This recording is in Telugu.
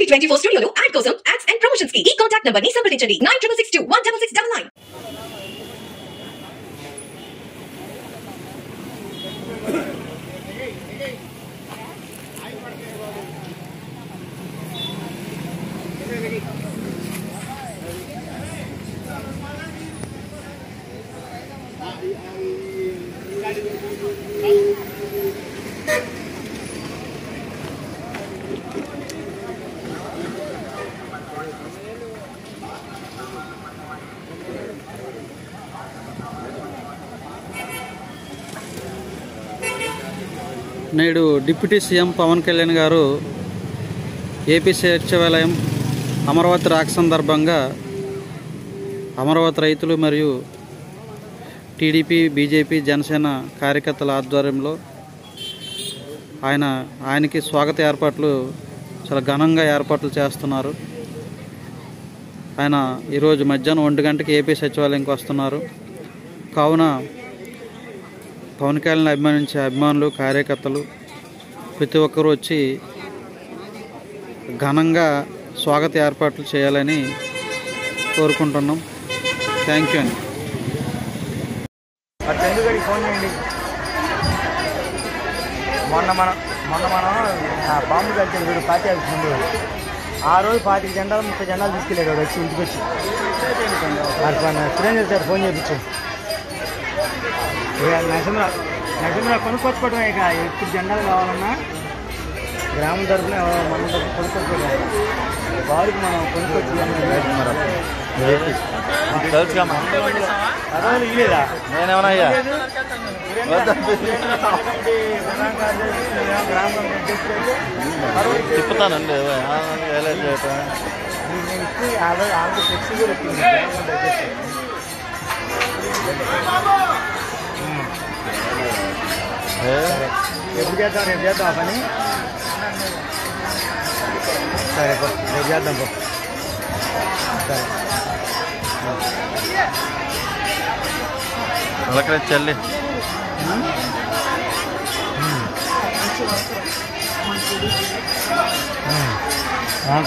టీవీ24 స్టూడియోలో యాడ్ కోసం యాడ్స్ అండ్ ప్రమోషన్స్ కి ఈ కాంటాక్ట్ నంబర్ ని సంప్రదించండి 9662166699. నేడు డిప్యూటీ సీఎం పవన్ కళ్యాణ్ గారు ఏపీ సచివాలయం అమరావతి రాక సందర్భంగా అమరావతి రైతులు మరియు టీడీపీ బీజేపీ జనసేన కార్యకర్తల ఆధ్వర్యంలో ఆయనకి స్వాగత ఏర్పాట్లు చాలా ఘనంగా ఏర్పాట్లు చేస్తున్నారు. ఆయన ఈరోజు మధ్యాహ్నం 1 గంటకి ఏపీ సచివాలయంకి వస్తున్నారు. కావున పవన్ కళ్యాణ్ అభిమానించే అభిమానులు కార్యకర్తలు ప్రతి ఒక్కరూ వచ్చి ఘనంగా స్వాగత ఏర్పాట్లు చేయాలని కోరుకుంటున్నాం. థ్యాంక్ యూ అండి. చందుగడికి ఫోన్ చేయండి. మొన్న మనం బాంబు కలిసి వీడు పార్టీ ముందు ఆ రోజు 25 జెండాలు 30 జెండాలు తీసుకెళ్ళాడు వాడు వచ్చి ఇంటికి వచ్చి సురేంద్ర సార్ ఫోన్ చేయించు. నరసింహ కొనుక్కొచ్చుకోవడం ఇక ఎప్పుడు జెండాలు కావాలన్నా గ్రామం తరఫున మన తరఫున కొనుక్కొచ్చుకోవడం వారికి మనం కొనుక్కొచ్చి ఇలేదా నేనేమన్నా తిప్పుతానండి ఎప్పుడు చేద్దాం రేపు చేద్దాం ఆ పని. సరే రేపు చేద్దాం పో. సరే అలాగే చెల్లి ఓకే.